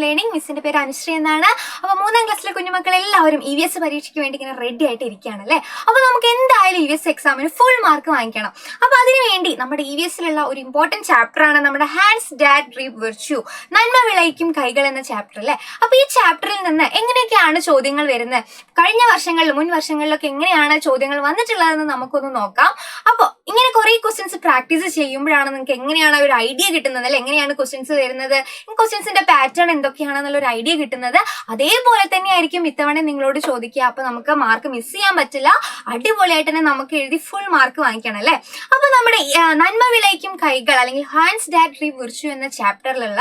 Learning. മിസ്സിന്റെ പേര് അനുശ്രീ എന്നാണ്. അപ്പോൾ 3ാം ക്ലാസ്സിലെ കുഞ്ഞുമക്കൾ എല്ലാവരും EVS പരീക്ഷയ്ക്ക് വേണ്ടി ഇങ്ങനെ റെഡി ആയിട്ട് ഇരിക്കുകയാണല്ലേ. അപ്പോൾ നമുക്ക് എന്തായാലും EVS എക്സാമിന് ഫുൾ മാർക്ക് വാങ്ങിക്കണം. അപ്പോൾ അതിനുവേണ്ടി നമ്മുടെ EVSലുള്ള ഒരു ഇമ്പോർട്ടൻറ്റ് ചാപ്റ്ററാണ് നമ്മുടെ ഹാൻഡ്സ് ഡാറ്റ് റീപ്പ് വിർച്യു, നന്മ വിളയിക്കും കൈകൾ എന്ന ചാപ്റ്റർ അല്ലേ. അപ്പോൾ ഈ ചാപ്റ്ററിൽ നിന്ന് എങ്ങനെയൊക്കെയാണ് ചോദ്യങ്ങൾ വരുന്നത്, കഴിഞ്ഞ വർഷങ്ങളിൽ മുൻ വർഷങ്ങളിലൊക്കെ എങ്ങനെയാണ് ചോദ്യങ്ങൾ വന്നിട്ടുള്ളതെന്ന് നമുക്കൊന്ന് നോക്കാം. അപ്പോൾ ഇങ്ങനെ കുറേ ക്വസ്റ്റ്യൻസ് പ്രാക്ടീസ് ചെയ്യുമ്പോഴാണ് നിങ്ങൾക്ക് എങ്ങനെയാണ് ഒരു ഐഡിയ കിട്ടുന്നത് അല്ലെ, എങ്ങനെയാണ് ക്വസ്റ്റ്യൻസ് വരുന്നത്, ക്വസ്റ്റ്യൻസിന്റെ പാറ്റേൺ എന്തൊക്കെയാണെന്നുള്ള ഒരു ഐഡിയ കിട്ടുന്നത്. അതേപോലെ തന്നെ ആയിരിക്കും ഇത്തവണ നിങ്ങളോട് ചോദിക്കുക. അപ്പൊ നമുക്ക് മാർക്ക് മിസ് ചെയ്യാൻ പറ്റില്ല, അടിപൊളിയായിട്ട് തന്നെ നമുക്ക് എഴുതി ഫുൾ മാർക്ക് വാങ്ങിക്കണം അല്ലെ. അപ്പൊ നമ്മുടെ നന്മ വിളയിക്കും കൈകൾ അല്ലെങ്കിൽ ഹാൻഡ്സ് ദാറ്റ് റീപ്പ് വിർച്യു എന്ന ചാപ്റ്ററിലുള്ള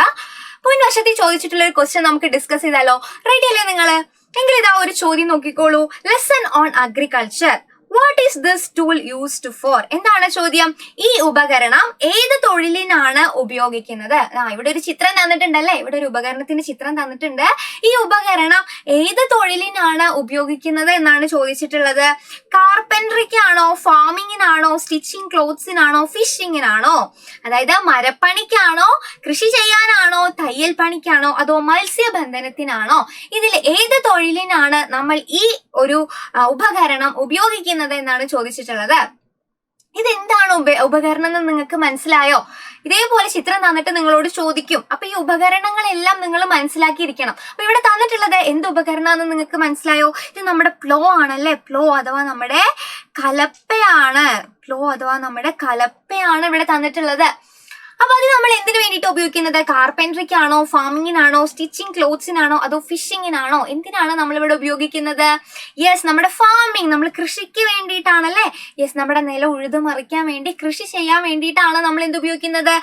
മുൻ വർഷത്തിൽ ചോദിച്ചിട്ടുള്ള ഒരു ക്വസ്റ്റ്യൻ നമുക്ക് ഡിസ്കസ് ചെയ്താലോ? റെഡി അല്ലേ നിങ്ങള്? എങ്കിൽ ഇതാ ഒരു ചോദ്യം നോക്കിക്കോളൂ. Lesson on agriculture, what is this tool used for? എന്താണ് ചോദ്യം? ഈ ഉപകരണം ഏത് തൊഴിലിനാണ് ഉപയോഗിക്കുന്നത്? ഇവിടെ ഒരു ചിത്രം തന്നിട്ടുണ്ടല്ലേ, ഇവിടെ ഒരു ഉപകരണത്തിന്റെ ചിത്രം തന്നിട്ടുണ്ട്. ഈ ഉപകരണം ഏത് തൊഴിലിനാണ് ഉപയോഗിക്കുന്നത് എന്നാണ് ചോദിച്ചിട്ടുള്ളത്. കാർപ്പൻട്രിക്കാണോ, ഫാമിങ്ങിനാണോ, സ്റ്റിച്ചിങ് ക്ലോത്ത്സിനാണോ, ഫിഷിങ്ങിനാണോ? അതായത് മരപ്പണിക്കാണോ, കൃഷി ചെയ്യാനാണോ, തയ്യൽ പണിക്കാണോ, അതോ മത്സ്യബന്ധനത്തിനാണോ? ഇതിൽ ഏത് തൊഴിലിനാണ് നമ്മൾ ഈ ഒരു ഉപകരണം ഉപയോഗിക്കുന്നത് എന്നാണ് ചോദിച്ചിട്ടുള്ളത്. ഇതെന്താണ് ഉപകരണം എന്ന് നിങ്ങൾക്ക് മനസ്സിലായോ? ഇതേപോലെ ചിത്രം തന്നിട്ട് നിങ്ങളോട് ചോദിക്കും. അപ്പൊ ഈ ഉപകരണങ്ങളെല്ലാം നിങ്ങൾ മനസ്സിലാക്കിയിരിക്കണം. അപ്പൊ ഇവിടെ തന്നിട്ടുള്ളത് എന്ത് ഉപകരണമെന്ന് നിങ്ങൾക്ക് മനസ്സിലായോ? ഇത് നമ്മുടെ പ്ലോ ആണല്ലേ. പ്ലോ അഥവാ നമ്മുടെ കലപ്പയാണ്. പ്ലോ അഥവാ നമ്മുടെ കലപ്പയാണ് ഇവിടെ തന്നിട്ടുള്ളത്. അപ്പൊ അത് നമ്മൾ എന്തിനു വേണ്ടിയിട്ട് ഉപയോഗിക്കുന്നത്? കാർപ്പൻട്രിക്കാണോ, ഫാമിങ്ങിനാണോ, സ്റ്റിച്ചിങ് ക്ലോത്ത്സിനാണോ, അതോ ഫിഷിങ്ങിനാണോ? എന്തിനാണ് നമ്മളിവിടെ ഉപയോഗിക്കുന്നത്? യെസ്, നമ്മുടെ ഫാമിങ്, നമ്മൾ കൃഷിക്ക് വേണ്ടിയിട്ടാണല്ലേ. യെസ്, നമ്മുടെ നിലം ഉഴുതുമറിക്കാൻ വേണ്ടി, കൃഷി ചെയ്യാൻ വേണ്ടിയിട്ടാണ് നമ്മൾ എന്ത് ഉപയോഗിക്കുന്നത്?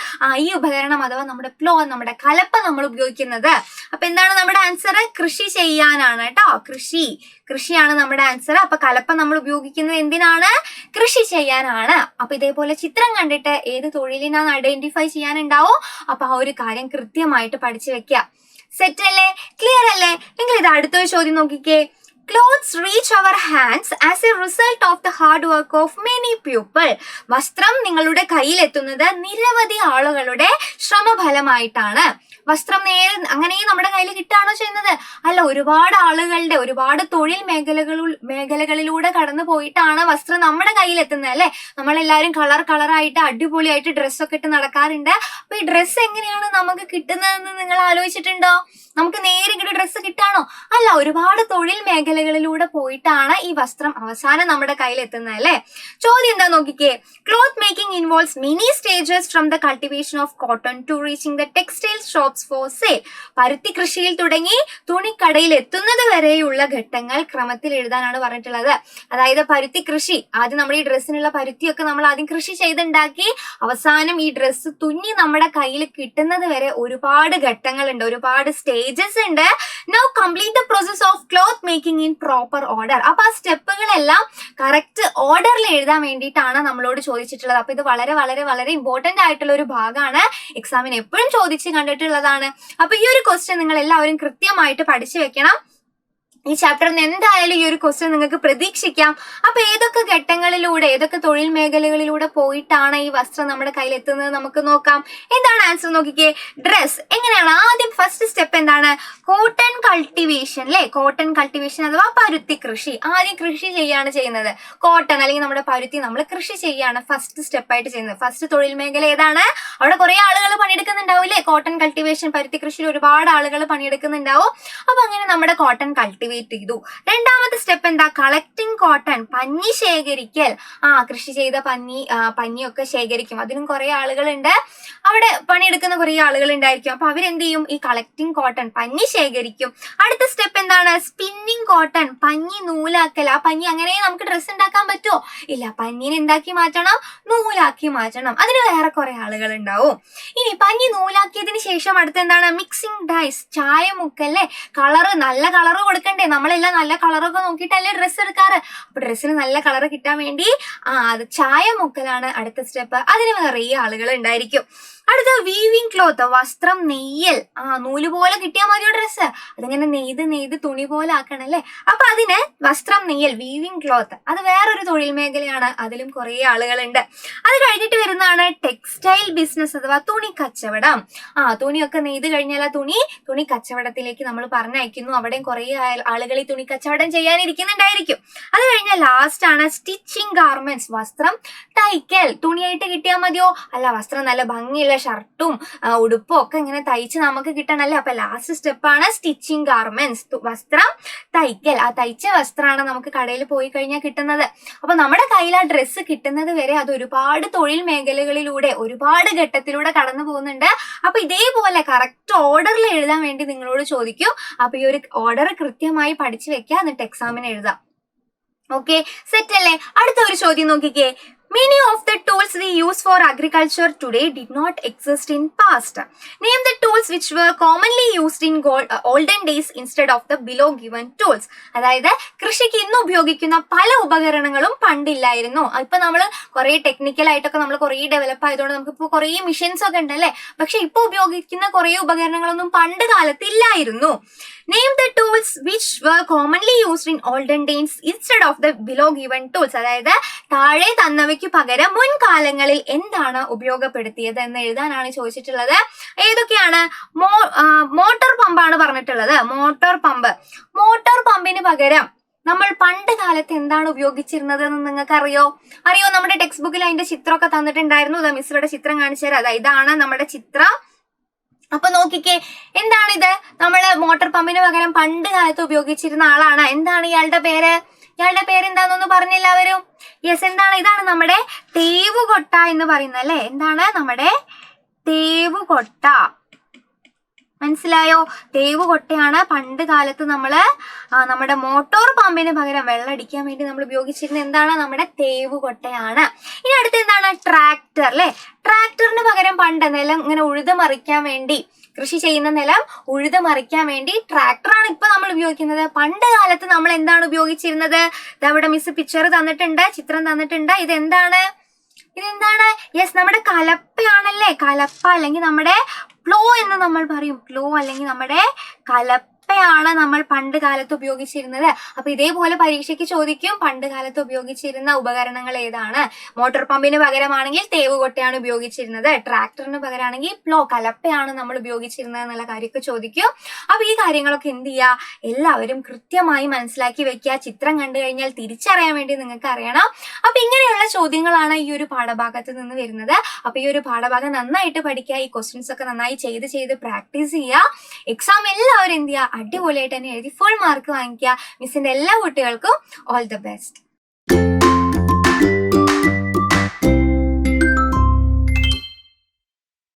ഈ ഉപകരണം അഥവാ നമ്മുടെ പ്ലോ, നമ്മുടെ കലപ്പ നമ്മൾ ഉപയോഗിക്കുന്നത്. അപ്പൊ എന്താണ് നമ്മുടെ ആൻസർ? കൃഷി ചെയ്യാനാണ് കേട്ടോ. കൃഷിയാണ് നമ്മുടെ ആൻസർ. അപ്പൊ കലപ്പ നമ്മൾ ഉപയോഗിക്കുന്നത് എന്തിനാണ്? കൃഷി ചെയ്യാനാണ്. അപ്പൊ ഇതേപോലെ ചിത്രം കണ്ടിട്ട് ഏത് തൊഴിലിനാണ് ഐഡന്റിഫൈ ചെയ്യാനുണ്ടാവും. അപ്പൊ ആ ഒരു കാര്യം കൃത്യമായിട്ട് പഠിച്ചു വെക്കുക. സെറ്റ് അല്ലേ? ക്ലിയർ അല്ലേ? എങ്കിൽ ഇത് അടുത്തൊരു ചോദ്യം നോക്കിക്കേ. Clothes reach our hands as a result of the hard work of many people. വസ്ത്രം നിങ്ങളുടെ കയ്യിൽ എത്തുന്നത് നിരവധി ആളുകളുടെ ശ്രമഫലമായിട്ടാണ്. വസ്ത്രം അങ്ങനെ നമ്മുടെ കയ്യിൽ കിട്ടുകയാണോ ചെയ്യുന്നത്? അല്ല, ഒരുപാട് ആളുകളുടെ, ഒരുപാട് തൊഴിൽ മേഖലകളിലൂടെ കടന്നു പോയിട്ടാണ് വസ്ത്രം നമ്മുടെ കയ്യിൽ എത്തുന്നത് അല്ലെ. നമ്മളെല്ലാവരും കളറായിട്ട് അടിപൊളിയായിട്ട് ഡ്രസ്സൊക്കെ ഇട്ട് നടക്കാറുണ്ട്. അപ്പൊ ഈ ഡ്രസ്സ് എങ്ങനെയാണ് നമുക്ക് കിട്ടുന്നതെന്ന് നിങ്ങൾ ആലോചിച്ചിട്ടുണ്ടോ? നമുക്ക് നേരെ ഇങ്ങോട്ട് ഡ്രസ്സ് കിട്ടാണോ? അല്ല, ഒരുപാട് തൊഴിൽ മേഖലകളിലൂടെ പോയിട്ടാണ് ഈ വസ്ത്രം അവസാനം നമ്മുടെ കയ്യിൽ എത്തുന്നത് അല്ലെ. ചോദ്യം എന്താ നോക്കിക്കേ. Cloth making involves many stages from the cultivation of cotton to reaching the textile shops for sale. പരുത്തി കൃഷിയിൽ തുടങ്ങി തുണിക്കടയിൽ എത്തുന്നത് വരെയുള്ള ഘട്ടങ്ങൾ ക്രമത്തിൽ എഴുതാനാണ് പറഞ്ഞിട്ടുള്ളത്. അതായത് പരുത്തി കൃഷി, ആദ്യം നമ്മൾ ഈ ഡ്രസ്സിനുള്ള പരുത്തിയൊക്കെ നമ്മൾ ആദ്യം കൃഷി ചെയ്തുണ്ടാക്കി അവസാനം ഈ ഡ്രസ്സ് തുന്നി നമ്മുടെ കയ്യിൽ കിട്ടുന്നത് വരെ ഒരുപാട് ഘട്ടങ്ങളുണ്ട്, ഒരുപാട് സ്റ്റേജസ് ഉണ്ട്. Now complete the process of cloth making in proper order. അപ്പൊ ആ സ്റ്റെപ്പുകളെല്ലാം കറക്റ്റ് ഓർഡറിൽ എഴുതാൻ വേണ്ടിയിട്ടാണ് നമ്മളോട് ചോദിച്ചിട്ടുള്ളത്. അപ്പൊ ഇത് വളരെ വളരെ വളരെ ഇമ്പോർട്ടന്റ് ആയിട്ടുള്ള ഒരു ഭാഗമാണ്. എക്സാമിന് എപ്പോഴും ചോദിച്ച് കണ്ടിട്ടുള്ളതാണ്. അപ്പൊ ഈ ഒരു ക്വസ്റ്റ്യൻ നിങ്ങൾ എല്ലാവരും കൃത്യമായിട്ട് പഠിച്ചു വെക്കണം. ഈ ചാപ്റ്ററിൽ നിന്ന് എന്തായാലും ഈ ഒരു ക്വസ്റ്റ്യൻ നിങ്ങൾക്ക് പ്രതീക്ഷിക്കാം. അപ്പൊ ഏതൊക്കെ ഘട്ടങ്ങളിലൂടെ, ഏതൊക്കെ തൊഴിൽ മേഖലകളിലൂടെ പോയിട്ടാണ് ഈ വസ്ത്രം നമ്മുടെ കയ്യിൽ എത്തുന്നത് നമുക്ക് നോക്കാം. എന്താണ് ആൻസർ നോക്കിക്കേ. ഡ്രസ് എങ്ങനെയാണ്? ആദ്യം ഫസ്റ്റ് സ്റ്റെപ്പ് എന്താണ്? കോട്ടൺ കൾട്ടിവേഷൻ അല്ലെ. കോട്ടൺ കൾട്ടിവേഷൻ അഥവാ പരുത്തി കൃഷി. ആദ്യം കൃഷി ചെയ്യാണ് ചെയ്യുന്നത്. കോട്ടൺ അല്ലെങ്കിൽ നമ്മുടെ പരുത്തി നമ്മൾ കൃഷി ചെയ്യാണ് ഫസ്റ്റ് സ്റ്റെപ്പായിട്ട് ചെയ്യുന്നത്. ഫസ്റ്റ് തൊഴിൽ മേഖല ഏതാണ്? അവിടെ കുറെ ആളുകൾ പണിയെടുക്കുന്നുണ്ടാവില്ലേ. കോട്ടൺ കൾട്ടിവേഷൻ, പരുത്തി കൃഷിയിൽ ഒരുപാട് ആളുകൾ പണിയെടുക്കുന്നുണ്ടാവും. അപ്പൊ അങ്ങനെ നമ്മുടെ കോട്ടൺ കൾട്ടിവേറ്റ് ചെയ്തു. രണ്ടാമത്തെ സ്റ്റെപ്പ് എന്താ? കളക്ടിങ് കോട്ടൺ, പഞ്ഞി ശേഖരിക്കൽ. കൃഷി ചെയ്ത പഞ്ഞിയൊക്കെ ശേഖരിക്കും. അതിനും കുറെ ആളുകളുണ്ട്, അവിടെ പണിയെടുക്കുന്ന കുറെ ആളുകൾ ഉണ്ടായിരിക്കും. അപ്പൊ അവരെന്ത് ചെയ്യും? ഈ കളക്ടിങ് കോട്ടൺ, പഞ്ഞി ശേഖരിക്കും. അടുത്ത സ്റ്റെപ്പ് എന്താണ്? സ്പിന്നിങ് കോട്ടൺ, പഞ്ഞി നൂലാക്കൽ. ആ പഞ്ഞി അങ്ങനെ നമുക്ക് ഡ്രസ്സ് ഉണ്ടാക്കാൻ പറ്റുമോ? ഇല്ല, പഞ്ഞിനെ എന്താക്കി മാറ്റണം? നൂലാക്കി മാറ്റണം. അതിന് വേറെ കുറെ ആളുകൾ ഉണ്ടാവും. ഇനി പഞ്ഞി നൂലാക്കിയതിന് ശേഷം അടുത്ത എന്താണ്? മിക്സിംഗ് ഡൈസ്, ചായ മുക്കല്ലേ. കളറ്, നല്ല കളറ് കൊടുക്കണ്ടേ? നമ്മളെല്ലാം നല്ല കളറൊക്കെ നോക്കിയിട്ടല്ലേ ഡ്രസ്സ് എടുക്കാറ്. അപ്പൊ ഡ്രസ്സിന് നല്ല കളർ കിട്ടാൻ വേണ്ടി അത് ചായ മുക്കലാണ് അടുത്ത സ്റ്റെപ്പ്. അതിന് വേറെ ആളുകൾ ഉണ്ടായിരിക്കും. അടുത്ത വീവിങ് ക്ലോത്ത്, വസ്ത്രം നെയ്യൽ. നൂല് പോലെ കിട്ടിയാൽ മതിയോ ഡ്രസ്സ്, അതിങ്ങനെ നെയ്ത് തുണി പോലെ ആക്കണം അല്ലേ. അപ്പൊ അതിന് വസ്ത്രം നെയ്യൽ, വീവിങ് ക്ലോത്ത്, അത് വേറൊരു തൊഴിൽ മേഖലയാണ്. അതിലും കുറെ ആളുകളുണ്ട്. അത് കഴിഞ്ഞിട്ട് വരുന്നതാണ് ടെക്സ്റ്റൈൽ ബിസിനസ് അഥവാ തുണി കച്ചവടം. തുണിയൊക്കെ നെയ്ത് കഴിഞ്ഞാൽ ആ തുണി കച്ചവടത്തിലേക്ക് നമ്മൾ പറഞ്ഞയക്കുന്നു. അവിടെയും കുറെ ആളുകൾ ഈ തുണി കച്ചവടം ചെയ്യാനിരിക്കുന്നുണ്ടായിരിക്കും. അത് കഴിഞ്ഞാൽ ലാസ്റ്റ് ആണ് സ്റ്റിച്ചിങ് ഗാർമെന്റ്സ്, വസ്ത്രം തയ്ക്കൽ. തുണിയായിട്ട് കിട്ടിയാൽ മതിയോ, അല്ല, വസ്ത്രം നല്ല ഭംഗിയുള്ള ഷർട്ടും ഉടുപ്പും ഒക്കെ ഇങ്ങനെ തയ്ച്ച് നമുക്ക് കിട്ടണല്ലേ. അപ്പൊ ലാസ്റ്റ് സ്റ്റെപ്പാണ് സ്റ്റിച്ചിങ് ഗാർമെന്റ്സ്, വസ്ത്രം തയ്ക്കൽ. ആ തയ്ച്ച വസ്ത്രമാണ് നമുക്ക് കടയിൽ പോയി കഴിഞ്ഞാൽ കിട്ടുന്നത്. അപ്പൊ നമ്മുടെ കയ്യിൽ ആ ഡ്രസ്സ് കിട്ടുന്നത് വരെ അത് ഒരുപാട് തൊഴിൽ മേഖലകളിലൂടെ ഒരുപാട് ഘട്ടത്തിലൂടെ കടന്നു പോകുന്നുണ്ട്. അപ്പൊ ഇതേപോലെ കറക്റ്റ് ഓർഡറിൽ എഴുതാൻ വേണ്ടി നിങ്ങളോട് ചോദിക്കും. അപ്പൊ ഈ ഒരു ഓർഡർ കൃത്യമായി പഠിച്ചു വെക്കുക, എന്നിട്ട് എക്സാമിന് എഴുതാം. ഓക്കെ, സെറ്റ് അല്ലേ? അടുത്ത ഒരു ചോദ്യം നോക്കിക്കേ. Many of the tools we use for agriculture today did not exist in past. Name the tools which were commonly used in olden days instead of the below given tools. അതായത് കൃഷിക്ക് ഇന്ന് ഉപയോഗിക്കുന്ന പല ഉപകരണങ്ങളും പണ്ടില്ലായിരുന്നു. ഇപ്പൊ നമ്മൾ കുറെ ടെക്നിക്കൽ ആയിട്ടൊക്കെ നമ്മൾ കുറെ ഡെവലപ്പ് ആയതുകൊണ്ട് നമുക്ക് ഇപ്പോൾ കുറെ മെഷീൻസ് ഒക്കെ ഉണ്ട് അല്ലെ. പക്ഷെ ഇപ്പൊ ഉപയോഗിക്കുന്ന കുറെ ഉപകരണങ്ങളൊന്നും പണ്ട് കാലത്ത് ഇല്ലായിരുന്നു. Name the tools which were commonly used in olden days instead of the below given tools. അതായത് താഴെ തന്നവയ്ക്ക് പകരം മുൻകാലങ്ങളിൽ എന്താണ് ഉപയോഗപ്പെടുത്തിയത് എന്ന് എഴുതാനാണ് ചോദിച്ചിട്ടുള്ളത്. ഏതൊക്കെയാണ്? മോട്ടോർ പമ്പാണ് പറഞ്ഞിട്ടുള്ളത്. മോട്ടോർ പമ്പിന് പകരം നമ്മൾ പണ്ട് കാലത്ത് എന്താണ് ഉപയോഗിച്ചിരുന്നത് എന്ന് നിങ്ങൾക്ക് അറിയോ? നമ്മുടെ ടെക്സ്റ്റ് ബുക്കിൽ അതിന്റെ ചിത്രമൊക്കെ തന്നിട്ടുണ്ടായിരുന്നു. മിസ് ഇവിടെ ചിത്രം കാണിച്ചു തരാം. ഇതാണ് നമ്മുടെ ചിത്രം. അപ്പൊ നോക്കിക്കേ, എന്താണിത്? നമ്മള് മോട്ടോർ പമ്പിന് പകരം പണ്ട് കാലത്ത് ഉപയോഗിച്ചിരുന്ന ആളാണ്. എന്താണ് ഇയാളുടെ പേര്? എന്താണെന്ന് പറഞ്ഞെല്ലാവരും? യെസ്, എന്താണ്? ഇതാണ് നമ്മുടെ തേവുകൊട്ട എന്ന് പറയുന്നത് അല്ലെ. എന്താണ് നമ്മുടെ തേവുകൊട്ട? മനസ്സിലായോ? തേവുകൊട്ടയാണ് പണ്ട് കാലത്ത് നമ്മുടെ മോട്ടോർ പമ്പിന് പകരം വെള്ളം അടിക്കാൻ വേണ്ടി നമ്മൾ ഉപയോഗിച്ചിരുന്ന എന്താണ്? നമ്മുടെ തേവുകൊട്ടയാണ്. ഇനി അടുത്ത് എന്താണ്? ട്രാക്ടർ അല്ലെ. ട്രാക്ടറിന് പകരം പണ്ട് നിലം ഇങ്ങനെ ഉഴുതുമറിക്കാൻ വേണ്ടി, കൃഷി ചെയ്യുന്ന നിലം ഉഴുതുമറിക്കാൻ വേണ്ടി ട്രാക്ടറാണ് ഇപ്പൊ നമ്മൾ ഉപയോഗിക്കുന്നത്. പണ്ട് കാലത്ത് നമ്മൾ എന്താണ് ഉപയോഗിച്ചിരുന്നത്? ഇതവിടെ മിസ് പിക്ചർ തന്നിട്ടുണ്ട്, ചിത്രം തന്നിട്ടുണ്ട്. ഇതെന്താണ്? യെസ്, നമ്മുടെ കലപ്പയാണല്ലേ. കലപ്പ അല്ലെങ്കിൽ നമ്മുടെ പ്ലോ എന്ന് നമ്മൾ പറയും. പ്ലോ അല്ലെങ്കിൽ നമ്മുടെ കലപ്പയാണ് നമ്മൾ പണ്ട് കാലത്ത് ഉപയോഗിച്ചിരുന്നത്. അപ്പൊ ഇതേപോലെ പരീക്ഷയ്ക്ക് ചോദിക്കും, പണ്ട് കാലത്ത് ഉപയോഗിച്ചിരുന്ന ഉപകരണങ്ങൾ ഏതാണ്? മോട്ടോർ പമ്പിന് പകരമാണെങ്കിൽ തേവുകൊട്ടയാണ് ഉപയോഗിച്ചിരുന്നത്. ട്രാക്ടറിന് പകരമാണെങ്കിൽ പ്ലോ, കലപ്പയാണ് നമ്മൾ ഉപയോഗിച്ചിരുന്നത് എന്നുള്ള കാര്യമൊക്കെ ചോദിക്കും. അപ്പൊ ഈ കാര്യങ്ങളൊക്കെ എന്ത് ചെയ്യുക? എല്ലാവരും കൃത്യമായി മനസ്സിലാക്കി വെക്കുക. ചിത്രം കണ്ടു കഴിഞ്ഞാൽ തിരിച്ചറിയാൻ വേണ്ടി നിങ്ങൾക്ക് അറിയണം. അപ്പൊ ഇങ്ങനെയുള്ള ചോദ്യങ്ങളാണ് ഈ ഒരു പാഠഭാഗത്ത് നിന്ന് വരുന്നത്. അപ്പൊ ഈ ഒരു പാഠഭാഗം നന്നായിട്ട് പഠിക്കുക. ഈ ക്വസ്റ്റ്യൻസ് ഒക്കെ നന്നായി ചെയ്ത് പ്രാക്ടീസ് ചെയ്യുക. എക്സാം എല്ലാവരും എന്ത് ചെയ്യുക? അടിപൊളിയായിട്ട് തന്നെ എഴുതി ഫുൾ മാർക്ക് വാങ്ങിക്കുക. മിസ്സിന്റെ എല്ലാ കുട്ടികൾക്കും ഓൾ ദ ബെസ്റ്റ്.